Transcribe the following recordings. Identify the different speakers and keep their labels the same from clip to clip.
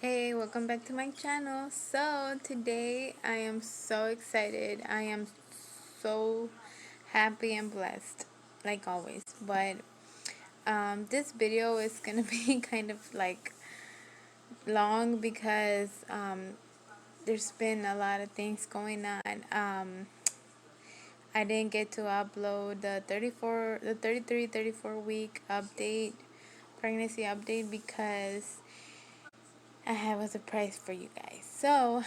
Speaker 1: Hey, welcome back to my channel. So today I am so excited. I am so happy and blessed, like always. But this video is gonna be kind of like long because there's been a lot of things going on. I didn't get to upload the 33, 34 week update, pregnancy update because I have a surprise for you guys. So,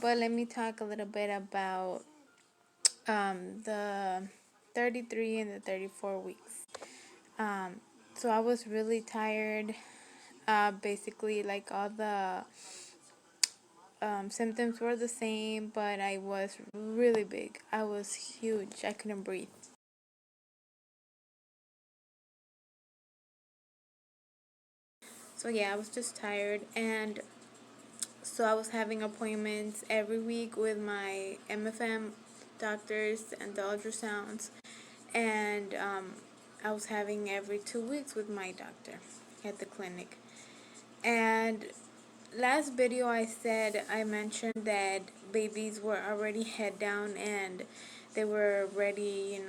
Speaker 1: but let me talk a little bit about the 33 and the 34 weeks. Um, so I was really tired. Basically, like all the symptoms were the same, but I was really big. I was huge. I couldn't breathe. So yeah, I was just tired, and so I was having appointments every week with my MFM doctors and the ultrasounds, and I was having every 2 weeks with my doctor at the clinic. And last video I mentioned that babies were already head down and they were already,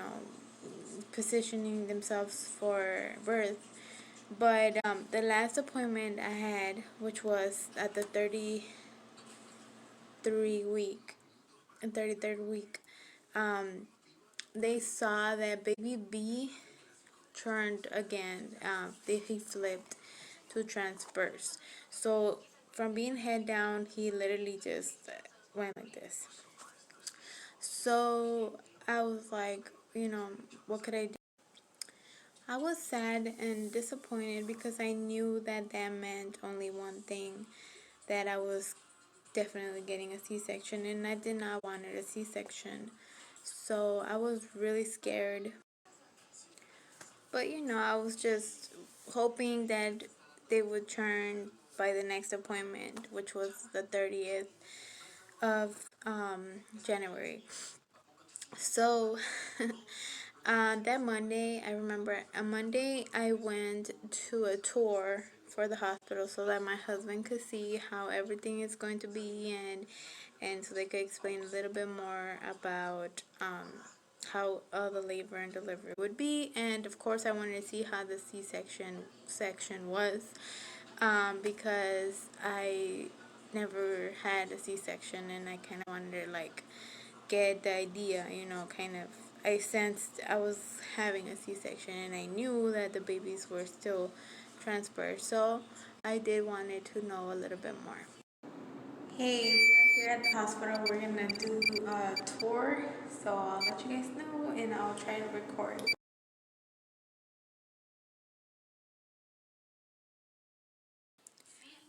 Speaker 1: positioning themselves for birth. But the last appointment I had, which was at the 33rd week, um, they saw that baby B turned again. He flipped to transverse. So from being head down, he literally just went like this. So I was like, what could I do? I was sad and disappointed because I knew that that meant only one thing, that I was definitely getting a C-section, and I did not want a C-section. So I was really scared. But I was just hoping that they would turn by the next appointment, which was the 30th of January. So that Monday, I remember a Monday I went to a tour for the hospital so that my husband could see how everything is going to be, and so they could explain a little bit more about how the labor and delivery would be. And of course I wanted to see how the section was, because I never had a C-section, and I kind of wanted to like get the idea, kind of. I sensed I was having a C-section, and I knew that the babies were still transferred, so I did wanted to know a little bit more. Hey, we're here at the hospital. We're gonna do a tour, so I'll let you guys know, and I'll try to record.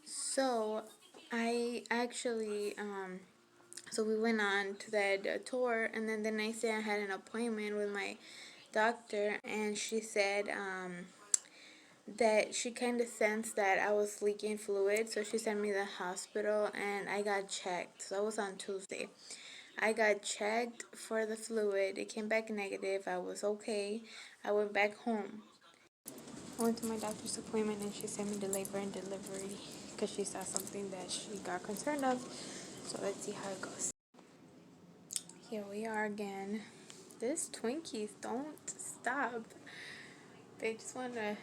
Speaker 1: So I actually so we went on to that tour, and then the next day I had an appointment with my doctor, and she said that she kind of sensed that I was leaking fluid, so she sent me to the hospital, and I got checked. So it was on Tuesday. I got checked for the fluid. It came back negative. I was okay. I went back home. I went to my doctor's appointment, and she sent me to labor and delivery because she saw something that she got concerned of. So let's see how it goes. Here we are again. These Twinkies don't stop. They just want to.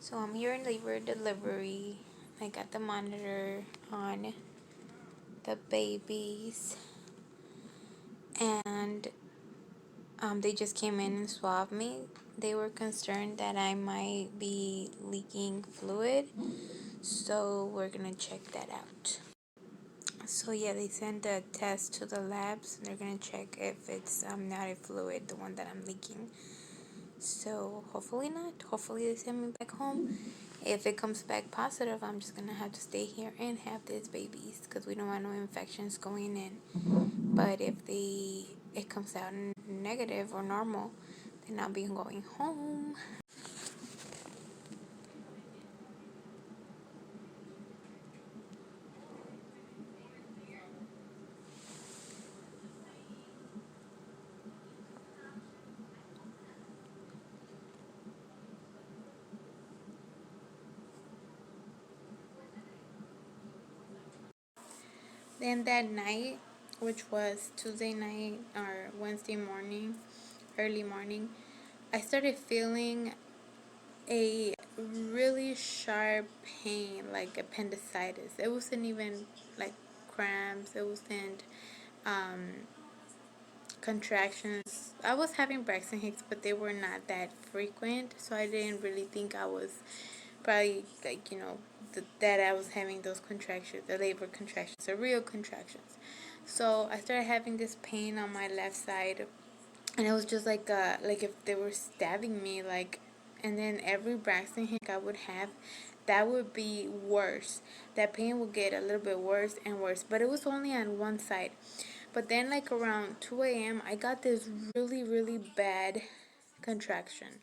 Speaker 1: So I'm here in labor and delivery. I got the monitor on the babies, and they just came in and swabbed me. They were concerned that I might be leaking fluid, so we're gonna check that out. So yeah, they sent a test to the labs, and they're gonna check if it's not a fluid, the one that I'm leaking. So hopefully not. Hopefully they send me back home. If it comes back positive, I'm just gonna have to stay here and have these babies because we don't want no infections going in. But if it comes out negative or normal, then I'll be going home. Then that night, which was Tuesday night or Wednesday morning, early morning, I started feeling a really sharp pain, like appendicitis. It wasn't even like cramps. It wasn't um, contractions. I was having Braxton Hicks, but they were not that frequent, so I didn't really think I was probably like that I was having those contractions, the labor contractions, the real contractions. So I started having this pain on my left side, and it was just like if they were stabbing me, like, and then every Braxton Hicks I would have, that would be worse. That pain would get a little bit worse and worse, but it was only on one side. But then, like around 2 a.m., I got this really, really bad contraction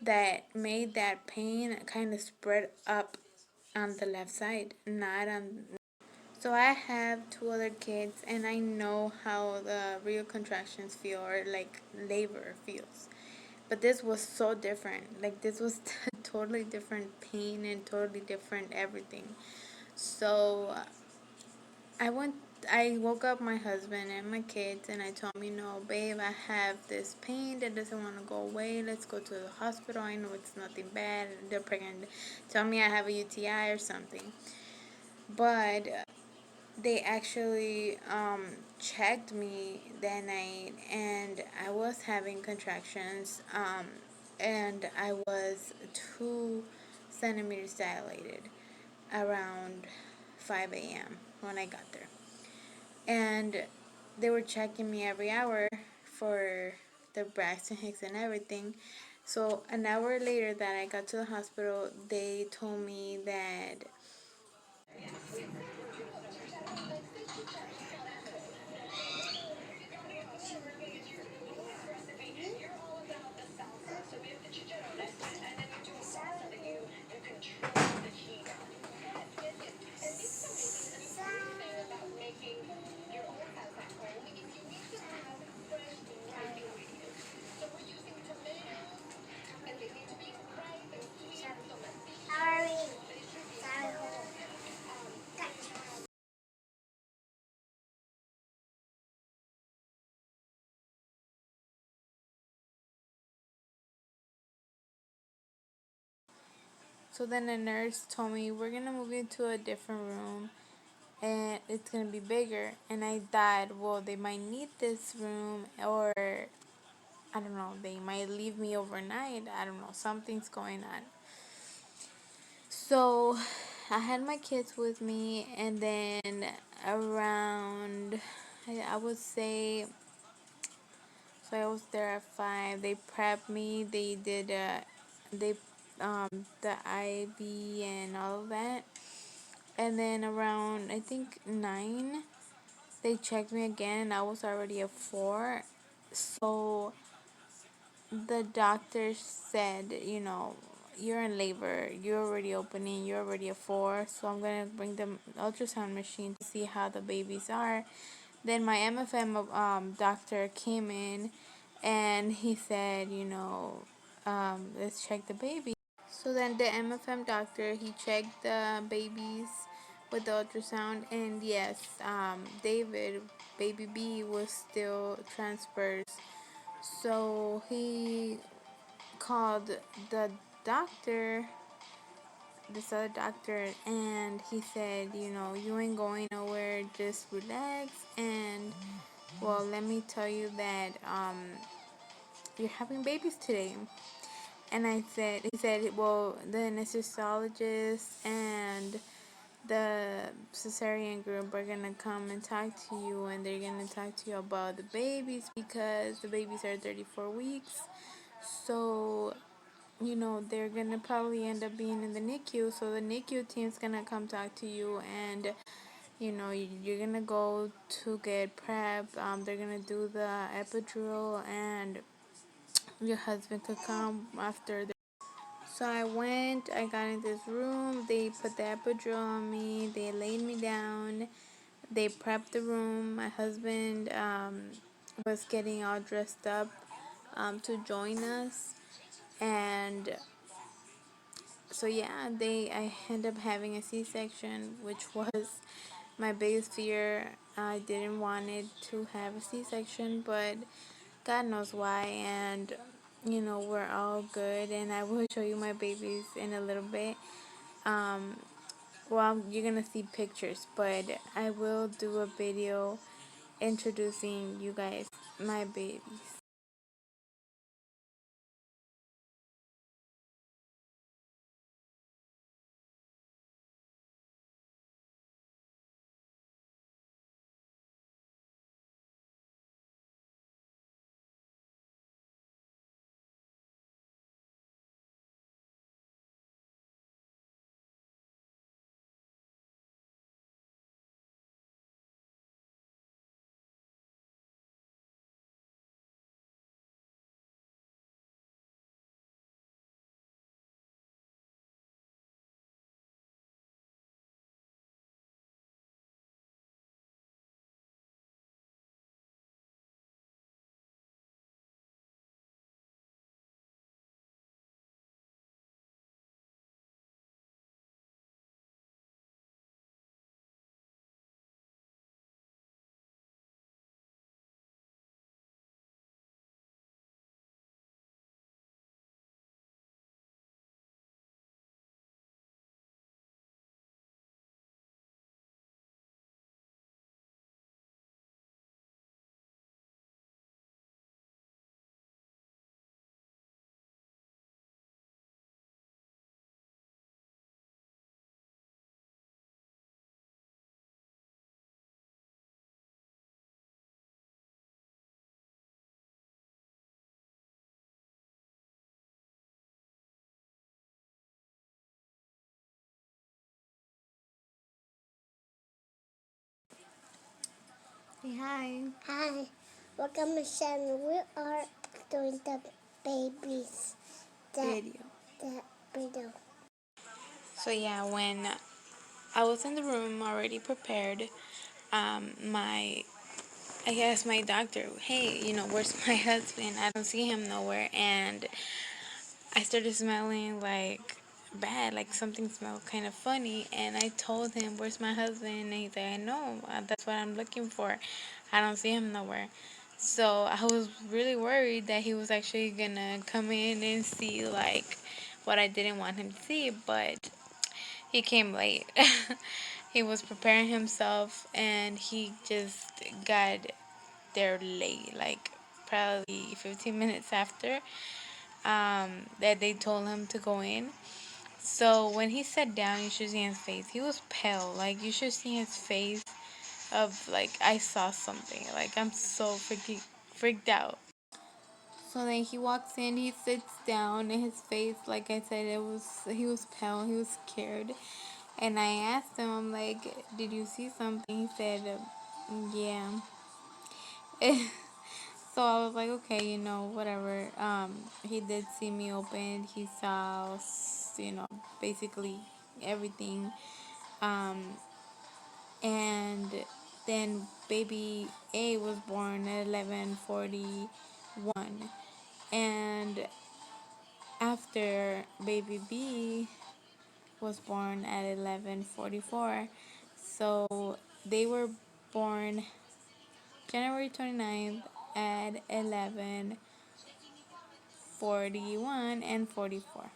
Speaker 1: that made that pain kind of spread up on the left side, not on. So I have two other kids, and I know how the real contractions feel, or like labor feels. But this was so different. Like, this was totally different pain and totally different everything. So I went. I woke up my husband and my kids, and I told him, "No, babe, I have this pain that doesn't want to go away. Let's go to the hospital. I know it's nothing bad. They're pregnant. Tell me I have a UTI or something." But they actually checked me that night, and I was having contractions, and I was 2 centimeters dilated around 5 a.m. when I got there. And they were checking me every hour for the Braxton Hicks and everything. So an hour later that I got to the hospital, they told me that. So then the nurse told me, we're gonna move you to a different room, and it's gonna be bigger. And I thought, well, they might need this room, or I don't know, they might leave me overnight. I don't know, something's going on. So I had my kids with me, and then around, I would say, so I was there at 5. They prepped me. They did they the IV and all of that. And then around, I think, 9, they checked me again, and I was already at 4. So the doctor said, you're in labor, you're already opening, you're already at 4, so I'm going to bring the ultrasound machine to see how the babies are. Then my MFM doctor came in, and he said, let's check the baby. So then the MFM doctor, he checked the babies with the ultrasound, and yes, David, baby B, was still transfers. So he called the doctor, this other doctor, and he said, you ain't going nowhere, just relax. And well, let me tell you that you're having babies today. And he said, well, the anesthesiologist and the cesarean group are gonna come and talk to you, and they're gonna talk to you about the babies, because the babies are 34 weeks. So, they're gonna probably end up being in the NICU. So the NICU team's gonna come talk to you, and you're gonna go to get prep. They're gonna do the epidural, and your husband could come after. So I went, I got in this room, they put the epidural on me, they laid me down, they prepped the room. My husband was getting all dressed up to join us. And so I ended up having a C-section, which was my biggest fear. I didn't want it to have a C-section, but God knows why. And we're all good, and I will show you my babies in a little bit. Um, well, you're gonna see pictures, but I will do a video introducing you guys my babies. Say hi.
Speaker 2: Hi, welcome to channel. We are doing the babies.
Speaker 1: Video.
Speaker 2: That video.
Speaker 1: So yeah, when I was in the room already prepared, my I asked my doctor, hey, where's my husband? I don't see him nowhere. And I started smelling like bad, like something smelled kind of funny. And I told him, where's my husband? And he said, I know, that's what I'm looking for. I don't see him nowhere. So I was really worried that he was actually gonna come in and see like what I didn't want him to see, but he came late. He was preparing himself and he just got there late, like probably 15 minutes after that they told him to go in. So when he sat down, you should see his face. He was pale. Like you should see his face of like I saw something. Like I'm so freaked out. So then he walks in, he sits down, and his face, like I said, he was pale, he was scared. And I asked him, I'm like, did you see something? He said, yeah. So I was like, okay, whatever. He did see me open. He saw, basically everything. Um, and then baby A was born at 11:41, and after baby B was born at 11:44, so they were born January 29th at 11:41 and 44.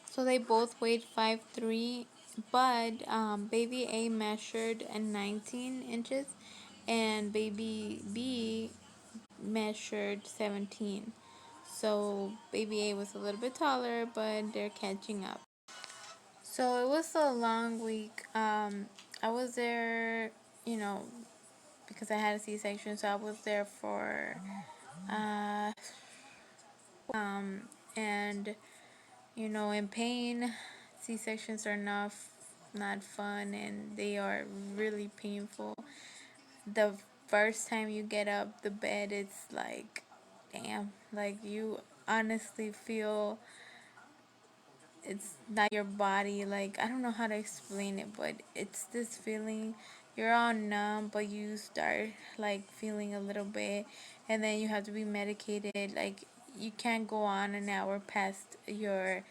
Speaker 1: So they both weighed 5'3", but baby A measured 19 inches and baby B measured 17. So baby A was a little bit taller, but they're catching up. So it was a long week. I was there, you know, because I had a C-section, so I was there for uh, and in pain. C-sections are not fun, and they are really painful. The first time you get up the bed, it's like, damn, like you honestly feel it's not your body. Like I don't know how to explain it, but it's this feeling. You're all numb, but you start like feeling a little bit, and then you have to be medicated. Like you can't go on an hour past your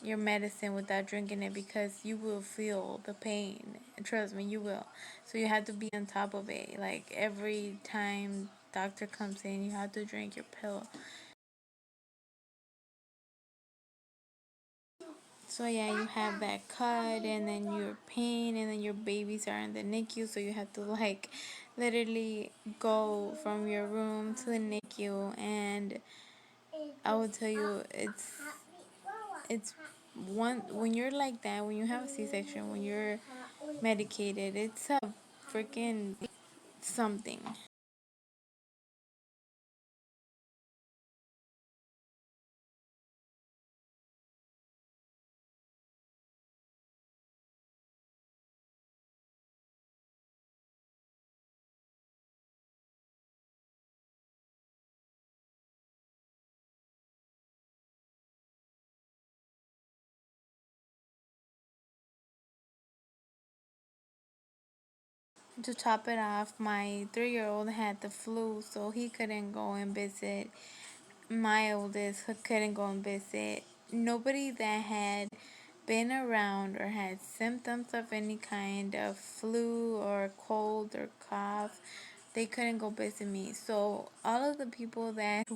Speaker 1: your medicine without drinking it because you will feel the pain. Trust me, you will. So you have to be on top of it. Like every time doctor comes in, you have to drink your pill. So yeah, you have that cut and then your pain and then your babies are in the NICU, so you have to like literally go from your room to the NICU, and I will tell you it's one when you're like that, when you have a C-section, when you're medicated, it's a freaking something. To top it off, my 3-year-old had the flu, so he couldn't go and visit. My oldest couldn't go and visit. Nobody that had been around or had symptoms of any kind of flu or cold or cough, they couldn't go visit me. So all of the people that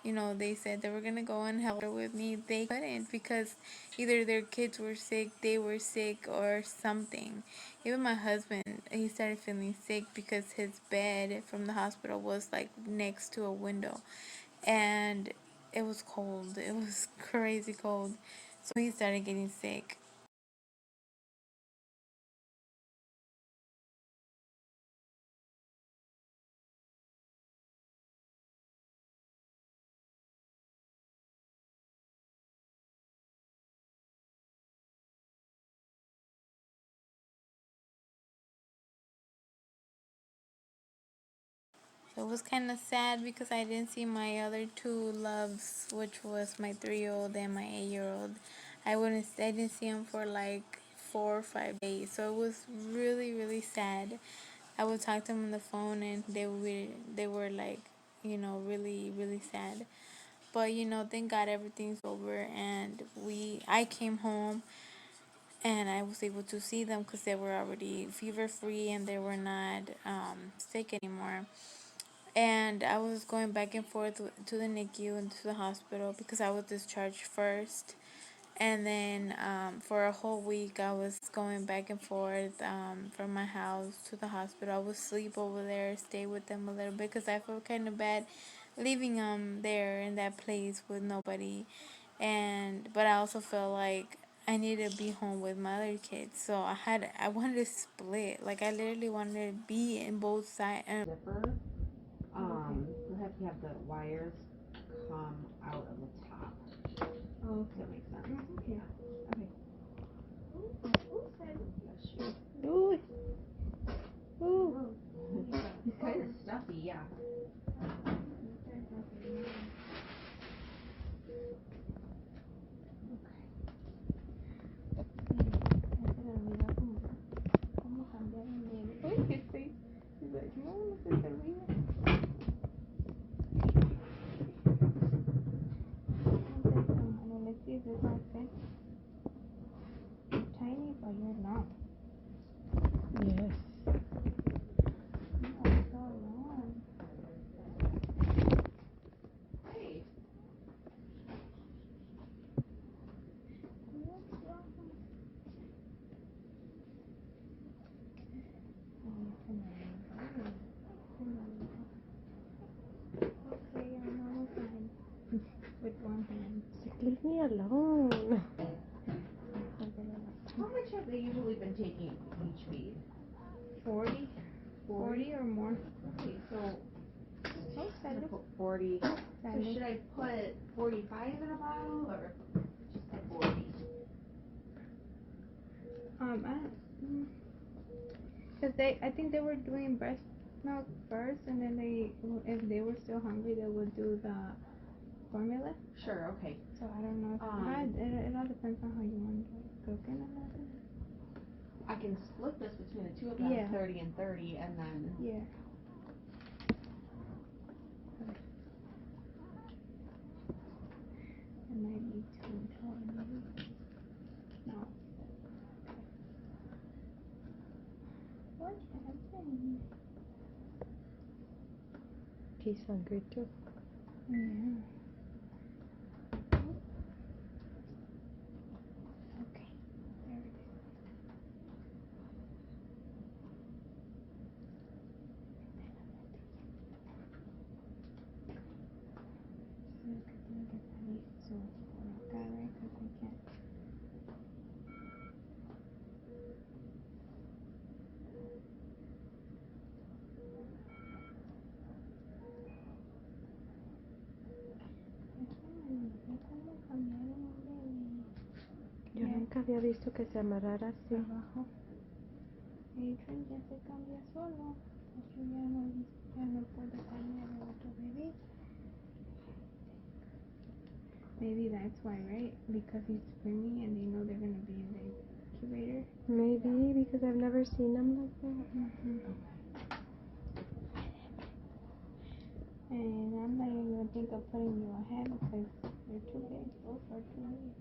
Speaker 1: they said they were gonna go and help her with me, they couldn't because either their kids were sick, they were sick, or something. Even my husband, he started feeling sick because his bed from the hospital was like next to a window, and it was cold. It was crazy cold, so he started getting sick. So it was kind of sad because I didn't see my other two loves, which was my 3-year-old and my 8-year-old. I didn't see them for like 4 or 5 days. So it was really, really sad. I would talk to them on the phone and they were like, really, really sad. But thank God everything's over, and I came home and I was able to see them because they were already fever free and they were not sick anymore. And I was going back and forth to the NICU and to the hospital because I was discharged first. And then for a whole week, I was going back and forth from my house to the hospital. I would sleep over there, stay with them a little bit because I felt kind of bad leaving them there in that place with nobody. But I also felt like I needed to be home with my other kids. So I wanted to split. Like I literally wanted to be in both sides.
Speaker 3: Zipper. You have to have the wires come out of the top.
Speaker 1: Oh,
Speaker 3: Does that make sense?
Speaker 1: yeah.
Speaker 3: Okay. Bless you.
Speaker 1: Ooh. Ooh.
Speaker 3: It's kind of stuffy, yeah.
Speaker 1: Tiny, but you're not.
Speaker 4: Yes.
Speaker 1: You are so long.
Speaker 3: Hey.
Speaker 1: Okay, I'm almost done. With one hand.
Speaker 4: Leave me alone.
Speaker 3: How much have they usually been taking each feed?
Speaker 1: 40? 40 or more.
Speaker 3: Okay, so
Speaker 1: Oh,
Speaker 3: I'm gonna
Speaker 1: salud.
Speaker 3: put 40. So
Speaker 1: Salud.
Speaker 3: should I put 45 in a bottle or just put 40?
Speaker 1: Because I think they were doing breast milk first, and then if they were still hungry, they would do the formula.
Speaker 3: Sure, okay.
Speaker 1: So I don't know. It all depends on how you want to cook it and everything.
Speaker 3: I can split this between the two of them,
Speaker 1: Yeah.
Speaker 3: 30 and 30, and then
Speaker 1: Yeah. It might be too tall, maybe.
Speaker 4: He's hungry too.
Speaker 1: Yeah. Okay. There it is. Tengo que salir por acá, right? Because I can't. ¿Cómo cambiaron un bebé?
Speaker 4: Yo nunca había visto que se amarrara así.
Speaker 1: Abajo. Adrian ya se cambia solo. Yo ya no puedo cambiar el otro bebé. Maybe that's why, right? Because he's screaming and they know they're gonna be in the incubator.
Speaker 4: Maybe because I've never seen them like that.
Speaker 1: And I'm not even gonna think of putting you ahead because you're too big. Both are too big.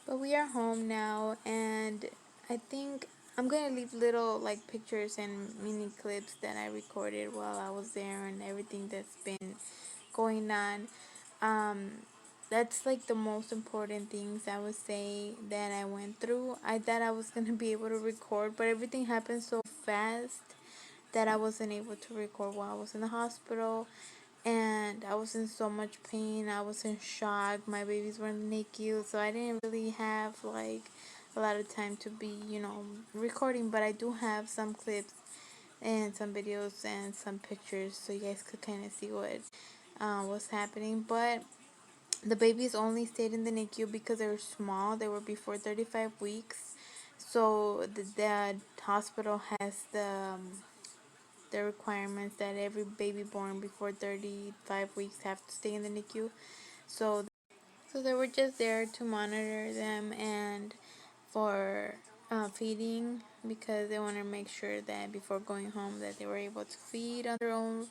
Speaker 1: But we are home now, and I think I'm gonna leave little like pictures and mini clips that I recorded while I was there and everything that's been going on. Um, that's like the most important things I would say that I went through. I thought I was gonna be able to record, but everything happened so fast that I wasn't able to record while I was in the hospital, and I was in so much pain. I was in shock. My babies were in the NICU, so I didn't really have like a lot of time to be, recording. But I do have some clips and some videos and some pictures, so you guys could kind of see what was happening. But the babies only stayed in the NICU because they were small. They were before 35 weeks, so the hospital has the requirements that every baby born before 35 weeks have to stay in the NICU. So, so they were just there to monitor them and for feeding, because they want to make sure that before going home that they were able to feed on their own,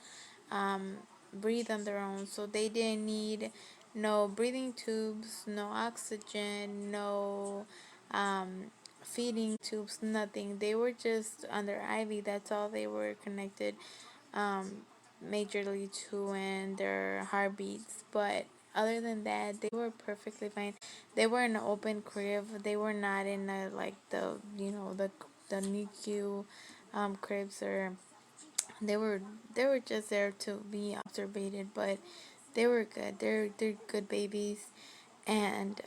Speaker 1: um, breathe on their own. So they didn't need no breathing tubes, no oxygen, no um, feeding tubes, nothing. They were just under IV. That's all they were connected majorly to, and their heartbeats. But other than that, they were perfectly fine. They were in an open crib. They were not in a, like the NICU cribs, or they were they were just there to be observated. But they were good. They're good babies, and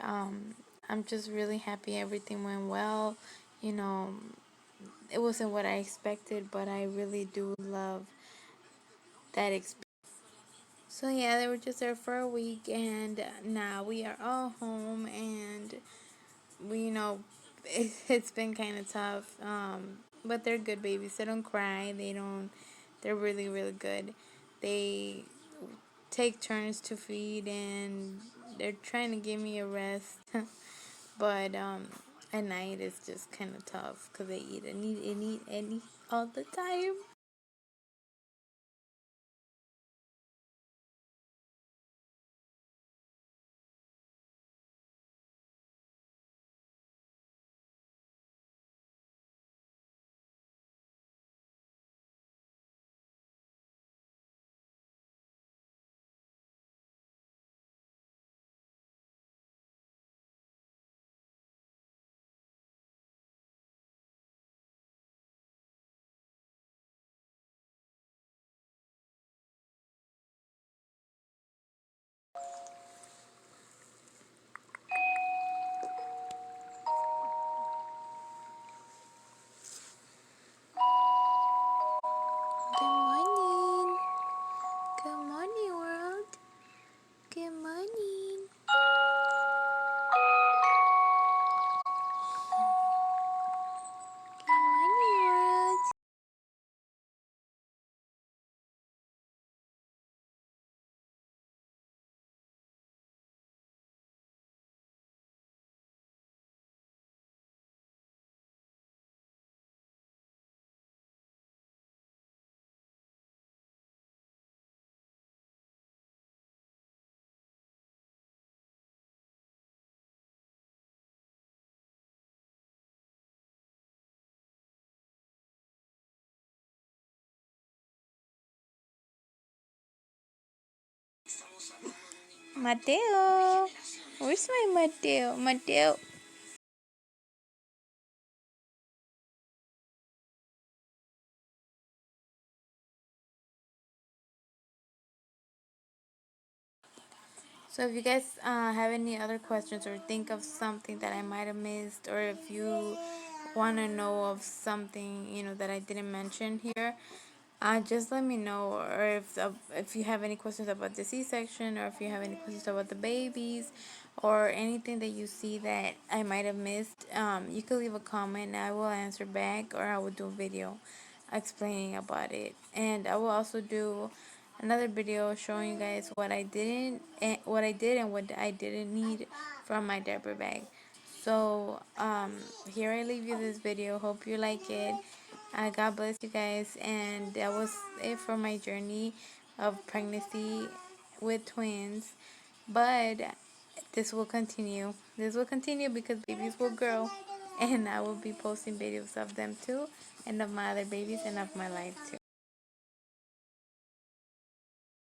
Speaker 1: I'm just really happy everything went well. You know, it wasn't what I expected, but I really do love that experience. So yeah, they were just there for a week, and now we are all home, and we it's been kind of tough. But they're good babies. They don't cry. They don't. They're really really good. They take turns to feed, and they're trying to give me a rest. But at night it's just kind of tough because they eat and eat all the time. Mateo. Where's my Mateo? Mateo. So if you guys have any other questions or think of something that I might have missed, or if you want to know of something, that I didn't mention here, just let me know. Or if you have any questions about the C-section, or if you have any questions about the babies, or anything that you see that I might have missed, you can leave a comment and I will answer back, or I will do a video explaining about it. And I will also do another video showing you guys what I didn't and what I did and what I didn't need from my diaper bag. So here I leave you this video. Hope you like it. God bless you guys, and that was it for my journey of pregnancy with twins. But this will continue because babies will grow, and I will be posting videos of them too, and of my other babies and of my life too.